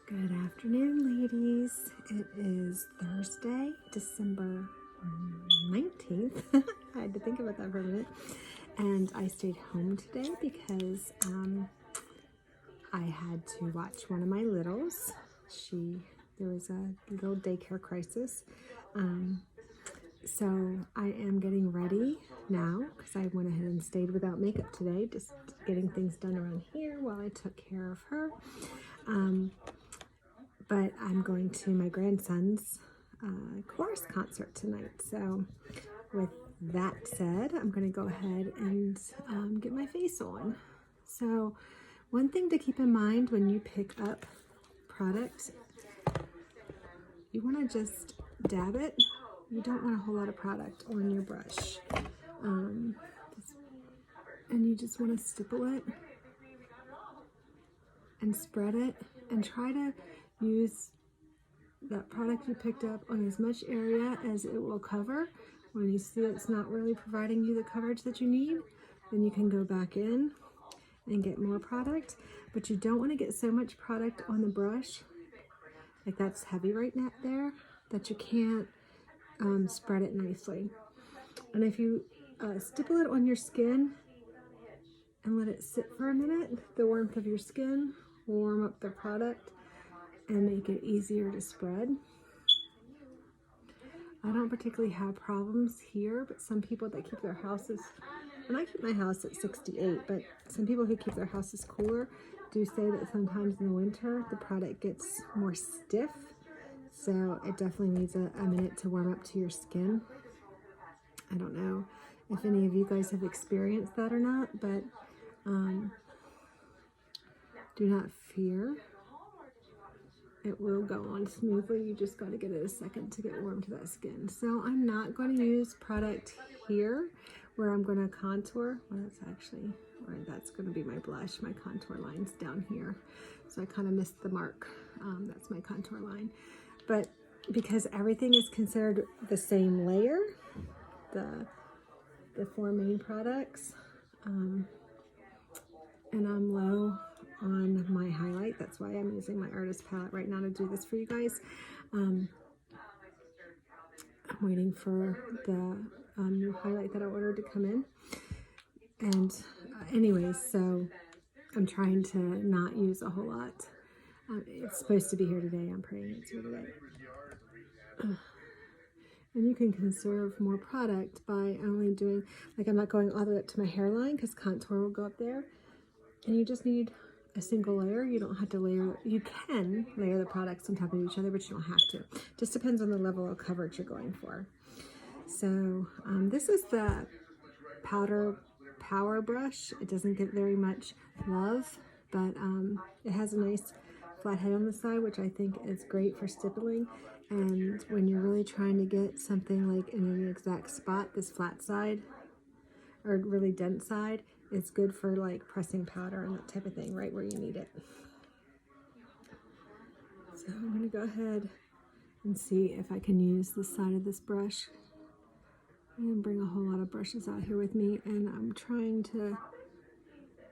Good afternoon, ladies. It is Thursday, December 19th. I had to think about that for a minute. And I stayed home today because I had to watch one of my littles. There was a little daycare crisis. So I am getting ready now because I went ahead and stayed without makeup today, just getting things done around here while I took care of her. But I'm going to my grandson's chorus concert tonight. So with that said, I'm going to go ahead and get my face on. So one thing to keep in mind when you pick up product, you want to just dab it. You don't want a whole lot of product on your brush. And you just want to stipple it and spread it and try to use that product you picked up on as much area as it will cover. When you see it's not really providing you the coverage that you need, then you can go back in and get more product. But you don't want to get so much product on the brush, like that's heavy right now there, that you can't spread it nicely. And if you stipple it on your skin and let it sit for a minute, the warmth of your skin will warm up the product and make it easier to spread. I don't particularly have problems here, but some people that keep their houses, and I keep my house at 68, but some people who keep their houses cooler do say that sometimes in the winter the product gets more stiff. So it definitely needs a minute to warm up to your skin. I don't know if any of you guys have experienced that or not, but do not fear. It will go on smoothly. You just got to get it a second to get warm to that skin. So I'm not going to use product here where I'm going to contour. Well, that's going to be my blush. My contour line's down here. So I kind of missed the mark. That's my contour line. But because everything is considered the same layer, the four main products, and I'm low on my highlight. That's why I'm using my artist palette right now to do this for you guys. I'm waiting for the new highlight that I ordered to come in. And anyways, so I'm trying to not use a whole lot. It's supposed to be here today. I'm praying it's here today. And you can conserve more product by only doing, like I'm not going all the way up to my hairline because contour will go up there. And you just need a single layer. You don't have to layer, you can layer the products on top of each other, but you don't have to. Just depends on the level of coverage you're going for. So this is the Powder Power Brush. It doesn't get very much love, but it has a nice flat head on the side, which I think is great for stippling. And when you're really trying to get something like in an exact spot, this flat side or really dense side, it's good for like pressing powder and that type of thing, right where you need it. So I'm going to go ahead and see if I can use the side of this brush. I'm going to bring a whole lot of brushes out here with me, and I'm trying to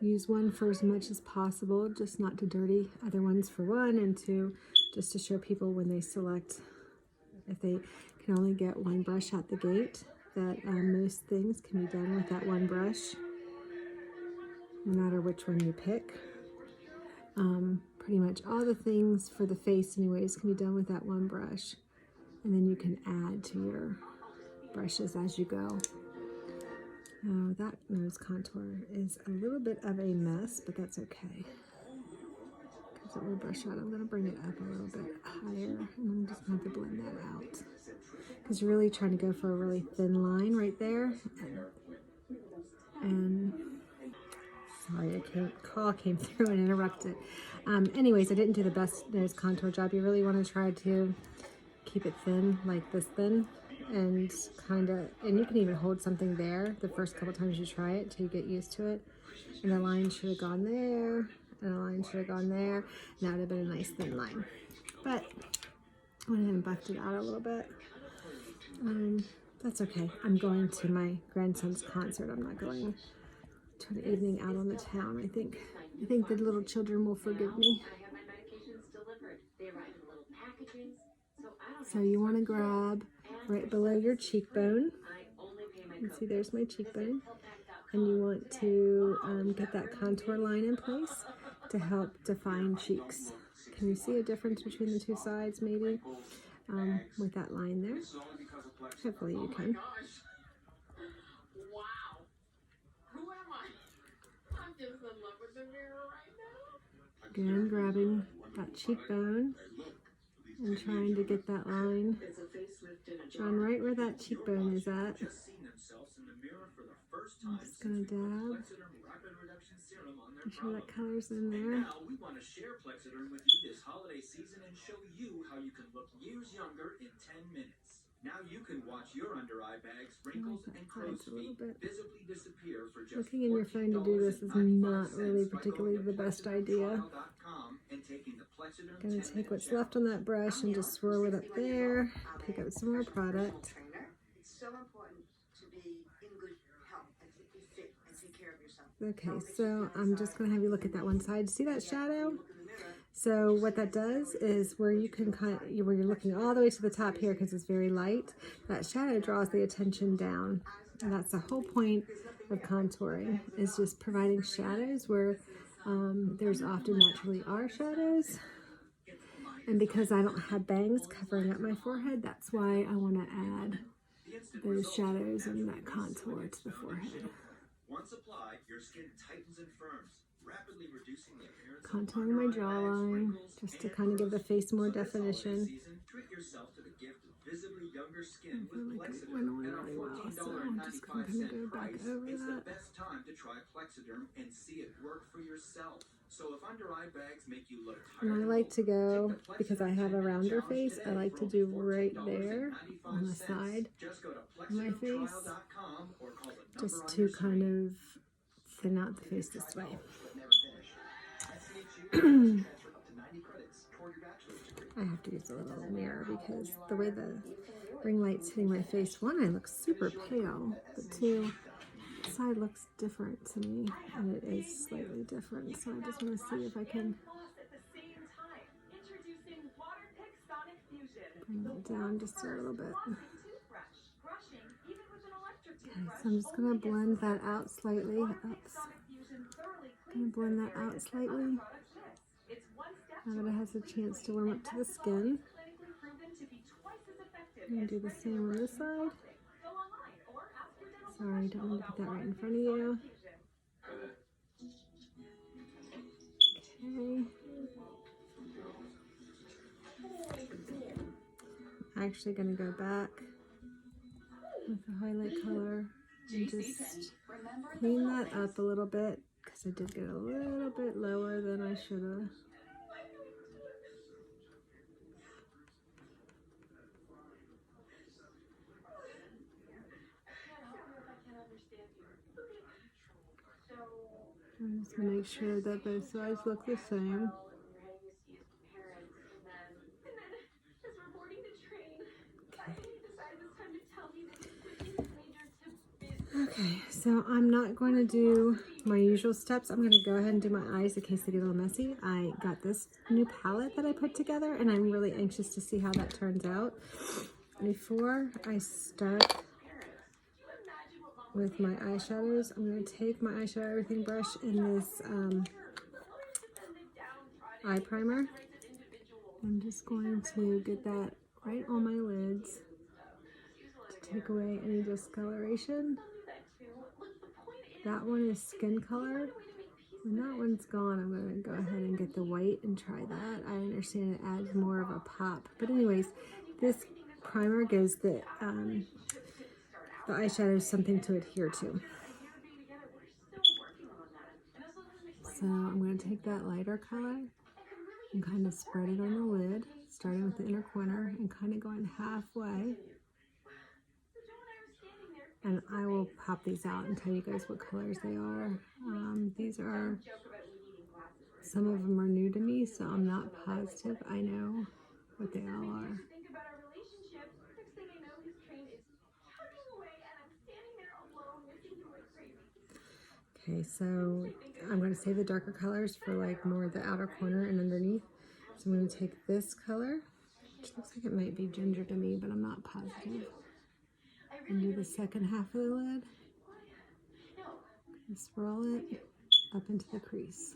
use one for as much as possible, just not to dirty other ones for one, and two, just to show people when they select, if they can only get one brush out the gate, that most things can be done with that one brush, no matter which one you pick. Pretty much all the things for the face anyways can be done with that one brush, and then you can add to your brushes as you go. Now that nose contour is a little bit of a mess, but that's okay. Because it will brush out. I'm going to bring it up a little bit higher, and I'm just going to have to blend that out. Because you're really trying to go for a really thin line right there. And sorry, a call came through and interrupted. Anyways, I didn't do the best nose contour job. You really want to try to keep it thin, like this thin, and you can even hold something there the first couple times you try it until you get used to it. And the line should have gone there, and the line should have gone there, and that would have been a nice thin line. But I went ahead and buffed it out a little bit. That's okay. I'm going to my grandson's concert. I'm not going to an evening out on the town. I think the little children will forgive me. So you want to grab right below your cheekbone. You can see there's my cheekbone. And you want to get that contour line in place to help define cheeks. Can you see a difference between the two sides maybe with that line there? Hopefully you can. Again, grabbing that cheekbone and trying to get that line on right where that cheekbone is at. I'm just going to dab. Make sure that color's in there. Now we want to share Plexiderm with you this holiday season and show you how you can look years younger in 10 minutes. Now you can watch your under-eye bags, wrinkles, and crow's feet visibly disappear for just looking in your phone to do this is not really particularly the best idea. Gonna take what's left on that brush and just swirl it up there. Pick up some more product. Okay, so I'm just gonna have you look at that one side. See that shadow? So what that does is where you can where you're looking all the way to the top here because it's very light, that shadow draws the attention down. And that's the whole point of contouring, is just providing shadows where there's often naturally are shadows. And because I don't have bangs covering up my forehead, that's why I want to add those shadows and that contour to the forehead. Once applied, your skin tightens and firms, rapidly reducing the appearance contouring my jawline just to kind of give the face more definition. Treat yourself to the gift of visibly younger skin I feel like it went on really well, so I'm just going to kind of go back over it's that. the best time to try Plexiderm and see it work for yourself. So if under-eye bags make you look tired, and I like to go, because I have a rounder face, I like to do right there on the side of my face, just to kind of thin out the face this way. I have to use a little mirror because the way the ring light's hitting my face, one, I look super pale, but two, the side looks different to me, and it is slightly different, so I just want to see if I can bring it down just a little bit. Okay, so I'm just going to blend that out slightly. Oops. I'm going to blend that out slightly. Now that it has a chance to warm up to the skin. I'm going to do the same on this side. Sorry, don't want to put that right in front of you. Okay. I'm actually going to go back with the highlight color and just clean that up a little bit because I did get a little bit lower than I should have. I'm just going to make sure that both sides look the same. Okay, so I'm not going to do my usual steps. I'm going to go ahead and do my eyes in case they get a little messy. I got this new palette that I put together, and I'm really anxious to see how that turns out. Before I start with my eyeshadows, I'm going to take my eyeshadow everything brush in this eye primer. I'm just going to get that right on my lids to take away any discoloration. That one is skin color. When that one's gone, I'm going to go ahead and get the white and try that. I understand it adds more of a pop. But anyways, this primer gives the eyeshadow something to adhere to. So I'm going to take that lighter color and kind of spread it on the lid, starting with the inner corner and kind of going halfway. And I will pop these out and tell you guys what colors they are. These are, some of them are new to me, so I'm not positive I know what they all are. Okay, so I'm going to save the darker colors for like more the outer corner and underneath. So I'm going to take this color which looks like it might be ginger to me, but I'm not positive. And do the second half of the lid. And swirl it up into the crease.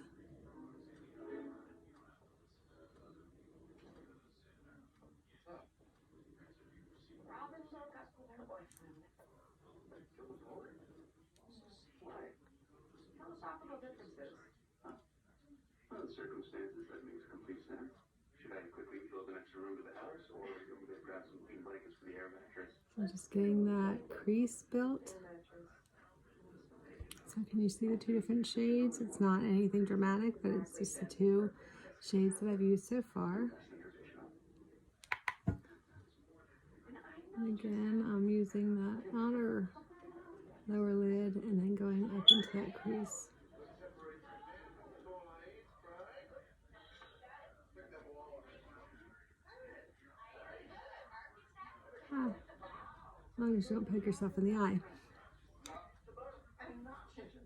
Well, the circumstances, that makes complete sense. Should I quickly build an extra room to the house, or are you going to grab some clean blankets for the air mattress? I'm just getting that crease built. So can you see the two different shades? It's not anything dramatic, but it's just the two shades that I've used so far. And again, I'm using that outer lower lid and then going up into that crease. As long as you don't poke yourself in the eye.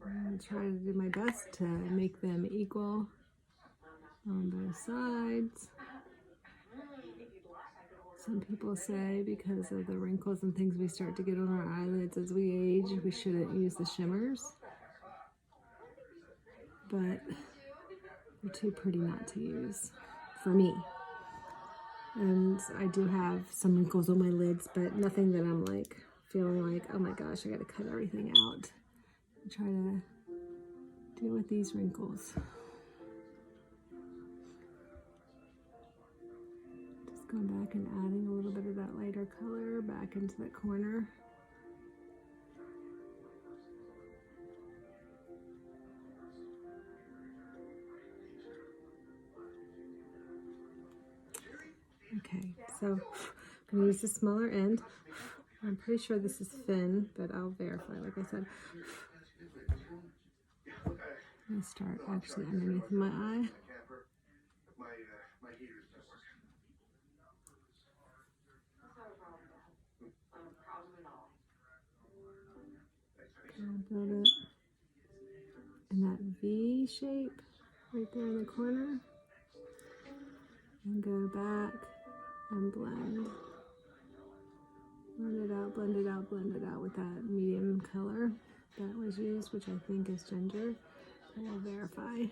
I'm try to do my best to make them equal on both sides. Some people say because of the wrinkles and things we start to get on our eyelids as we age, we shouldn't use the shimmers. But they're too pretty not to use for me. And I do have some wrinkles on my lids, but nothing that I'm like feeling like, oh my gosh, I gotta cut everything out. I try to deal with these wrinkles. Just going back and adding a little bit of that lighter color back into the corner. Okay, so I'm going to use the smaller end. I'm pretty sure this is thin, but I'll verify, like I said. I'm going to start actually underneath my eye. And build it in that V shape right there in the corner. And go back and blend. Blend it out, blend it out, blend it out with that medium color that was used, which I think is ginger. I will verify.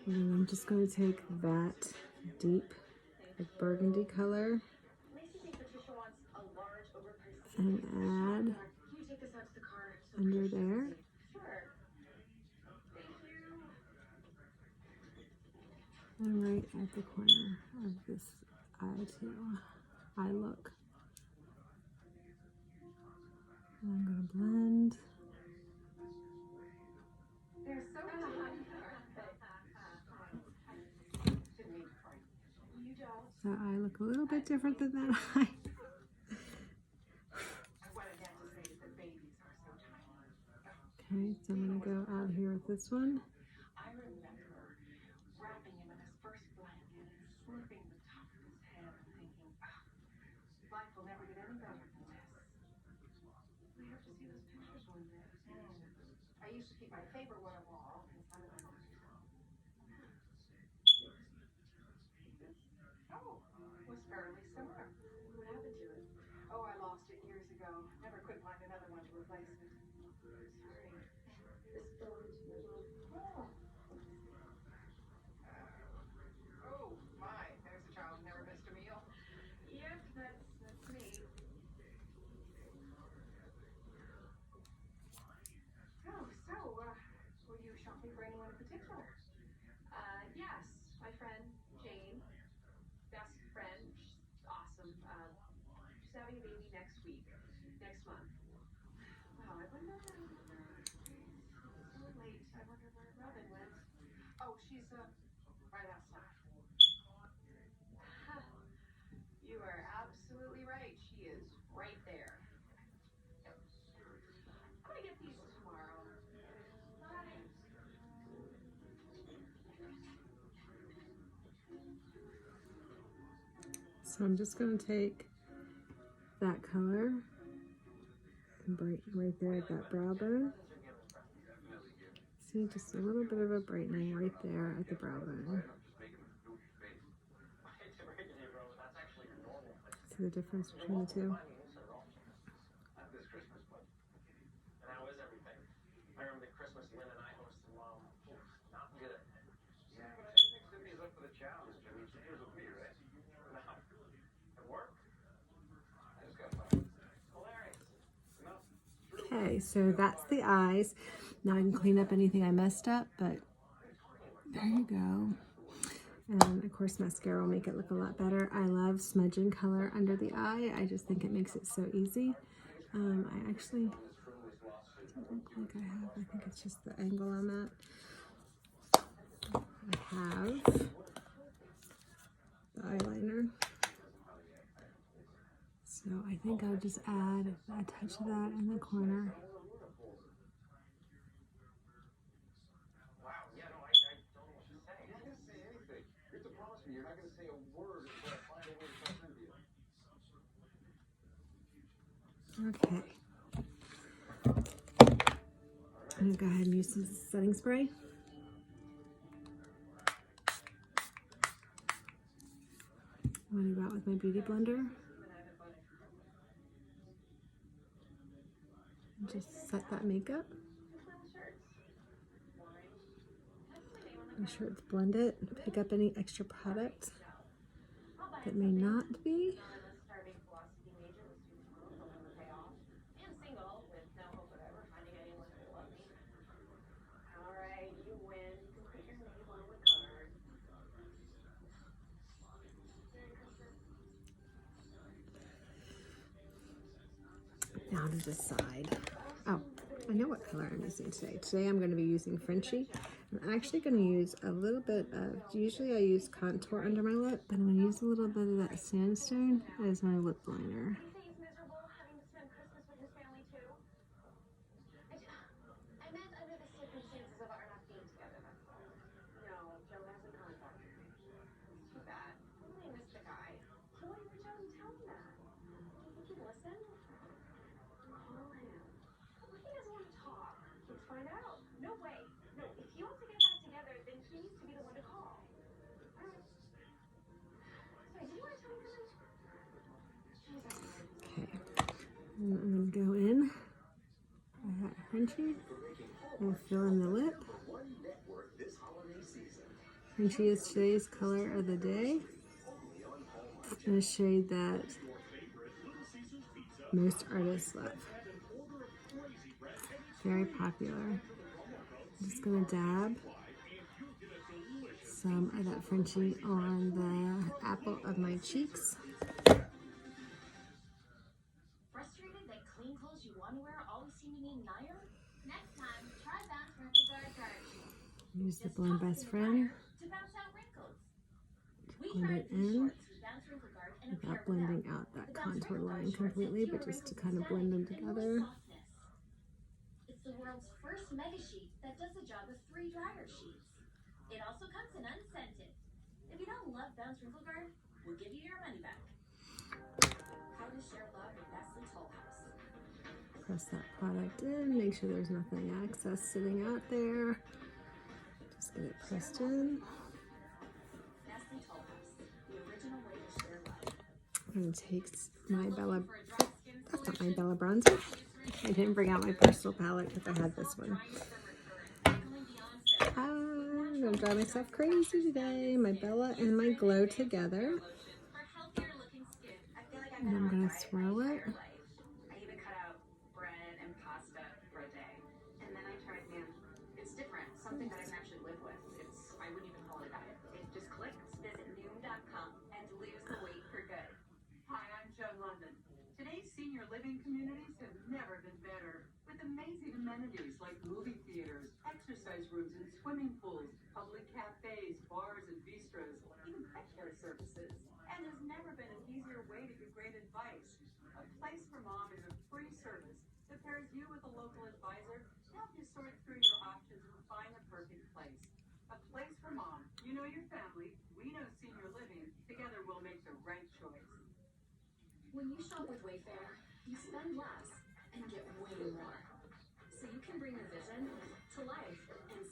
And I'm just going to take that deep like burgundy color and add under there. And right at the corner of this eye too. Eye look. And I'm going to blend. That eye look a little bit different than that eye. Okay, so I'm going to go out here with this one. I used to keep my favorite one of all inside of my box. Oh, was fairly similar. What happened to it? Oh, I lost it years ago. Never could find another one to replace it. Sorry. This belonged to your mom. Oh. Oh, my. There's a child who never missed a meal. Yep, that's me. Oh, so, were you shopping for anyone in particular? Yes. My friend, Jane. Best friend. She's awesome. She's having a baby next week. Next month. Wow, I wonder... It's so late. I wonder where Robin went. Oh, she's, right outside. You are absolutely right. She is right there. I'm gonna get these tomorrow. Bye. So I'm just going to take that color and right there at that brow bone. See, just a little bit of a brightening right there at the brow bone. See the difference between the two? Okay, so that's the eyes. Now I can clean up anything I messed up, but there you go. And of course mascara will make it look a lot better. I love smudging color under the eye. I just think it makes it so easy. I actually don't look like I have. I think it's just the angle I'm at. I have the eyeliner. So I think I'll just add a touch of that in the corner. Okay. I'm gonna go ahead and use some setting spray. I'm gonna go out with my beauty blender. And just set that makeup. Make sure it's blended. Pick up any extra product that may not be. Now to decide. Oh, I know what color I'm using today. Today I'm going to be using Frenchie. I'm actually going to use a little bit of, usually I use contour under my lip, but I'm going to use a little bit of that sandstone as my lip liner. And I'm going to go in. I got Frenchie. I'll fill in the lip. Frenchie is today's color of the day. In a shade that most artists love. Very popular. I'm just going to dab some of that Frenchie on the apple of my cheeks. Frustrated that clean clothes you want to wear always seem to need an iron? Next time, try Bounce Wrinkle Guard dryer sheet. Use the Blend Best Friend To bounce out wrinkles. to blend it in without blending out that contour line completely, but just to kind of blend them together. It's the world's first mega sheet that does the job of 3 dryer sheets. It also comes in unscented. If you don't love Bounce Wrinkle Guard, we'll give you your money back. How to share love with Nestle Toll House. Press that product in, make sure there's nothing excess sitting out there. Just get it pressed in. Nestle Toll House, the original way to share love. I'm going to take my Bella, that's not my Bella bronzer. I didn't bring out my personal palette because I had this one. I'm going to drive myself crazy today. My Bella and my Glow together. And I'm going to swirl it. I even cut out bread and pasta for a day. And then I tried, man, it's different. Something that I can actually live with. I wouldn't even call it a diet. It just clicks. Visit Noom.com and lose the weight for good. Hi, I'm Joan London. Today's senior living communities have never been better. With amazing amenities like movie theaters, exercise rooms and swimming pools, public cafes, bars and bistros, even pet care services. And there's never been an easier way to get great advice. A Place for Mom is a free service that pairs you with a local advisor to help you sort through your options and find the perfect place. A Place for Mom. You know your family. We know senior living. Together we'll make the right choice. When you shop with Wayfair, you spend less and get way more. So you can bring your vision to life and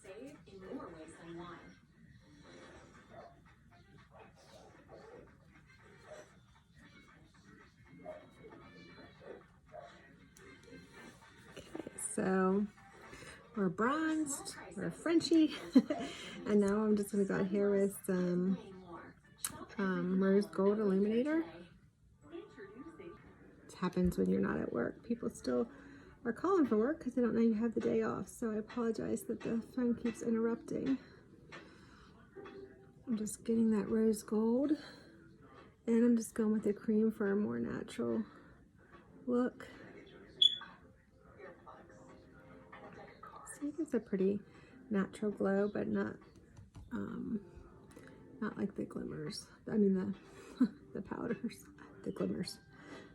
So we're bronzed, we're Frenchy, and now I'm just gonna go out here with some rose gold illuminator. It happens when you're not at work. People still are calling for work because they don't know you have the day off. So I apologize that the phone keeps interrupting. I'm just getting that rose gold, and I'm just going with the cream for a more natural look. So it gives a pretty natural glow, but not like the glimmers. I mean the powders, the glimmers.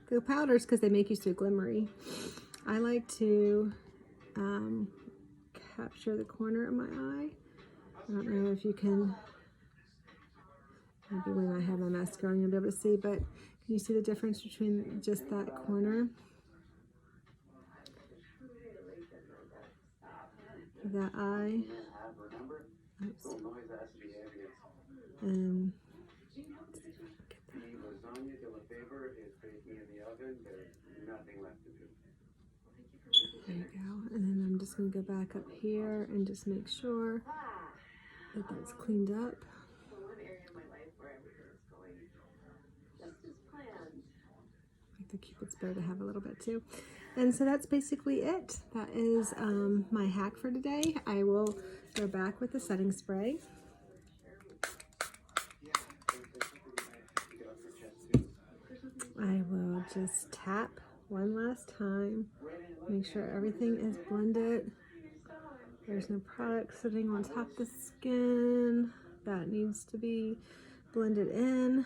The powders, because they make you so glimmery. I like to capture the corner of my eye. I don't know if you can, maybe when I have my mascara on you'll be able to see, but can you see the difference between just that corner? That eye. Oops. And there you go. And then I'm just going to go back up here and just make sure that that's cleaned up. Like the Cupid's bow to have a little bit too. And so that's basically it. That is my hack for today. I will go back with the setting spray. I will just tap one last time, make sure everything is blended. There's no product sitting on top of the skin. That needs to be blended in.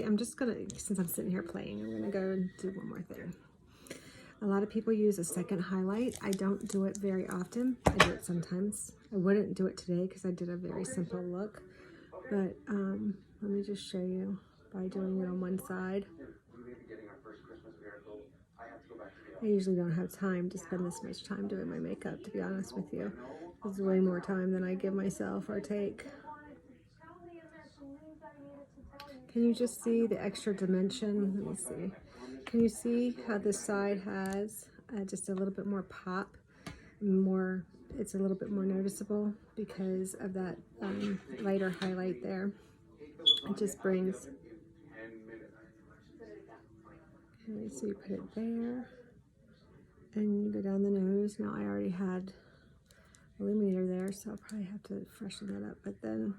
I'm just gonna, since I'm sitting here playing, I'm gonna go and do one more thing. A lot of people use a second highlight. I don't do it very often. I do it sometimes. I wouldn't do it today because I did a very simple look. But let me just show you by doing it on one side. I usually don't have time to spend this much time doing my makeup, to be honest with you. It's way more time than I give myself or take. Can you just see the extra dimension? Let me see. Can you see how this side has just a little bit more pop? It's a little bit more noticeable because of that lighter highlight there. It just brings. Okay, so you put it there, and you go down the nose. Now I already had illuminator there, so I'll probably have to freshen that up. But then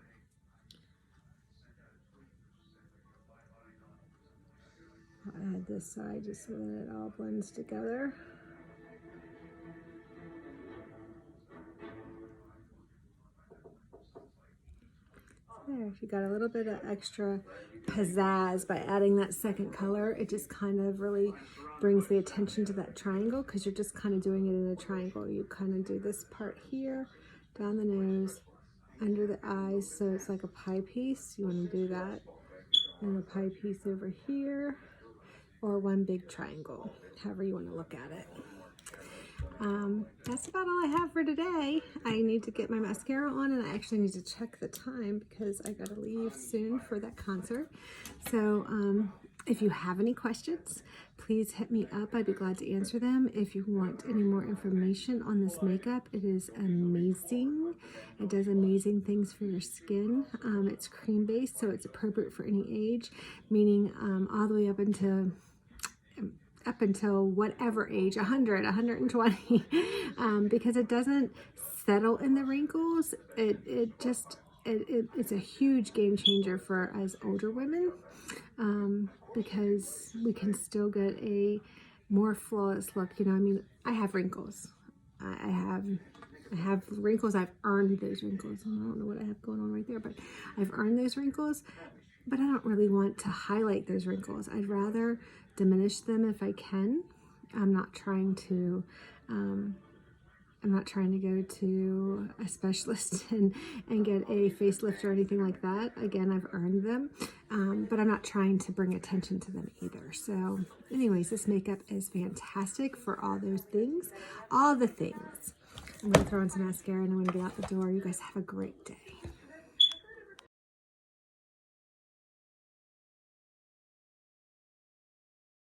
I'll add this side just so that it all blends together. There, you got a little bit of extra pizzazz by adding that second color. It just kind of really brings the attention to that triangle because you're just kind of doing it in a triangle. You kind of do this part here, down the nose, under the eyes, so it's like a pie piece. You want to do that, and a pie piece over here, or one big triangle, however you want to look at it. That's about all I have for today. I need to get my mascara on, and I actually need to check the time because I gotta leave soon for that concert. So if you have any questions, please hit me up. I'd be glad to answer them. If you want any more information on this makeup, it is amazing. It does amazing things for your skin. It's cream based, so it's appropriate for any age, meaning all the way up until whatever age, 100, 120, because it doesn't settle in the wrinkles. It's a huge game changer for us older women, because we can still get a more flawless look. You know, I mean, I have wrinkles. I have wrinkles. I've earned those wrinkles. I don't know what I have going on right there, but I've earned those wrinkles. But I don't really want to highlight those wrinkles. I'd rather diminish them if I can. I'm not trying to go to a specialist and get a facelift or anything like that. Again, I've earned them, but I'm not trying to bring attention to them either. So anyways, this makeup is fantastic for all those things, all the things. I'm gonna throw on some mascara and I'm gonna get out the door. You guys have a great day.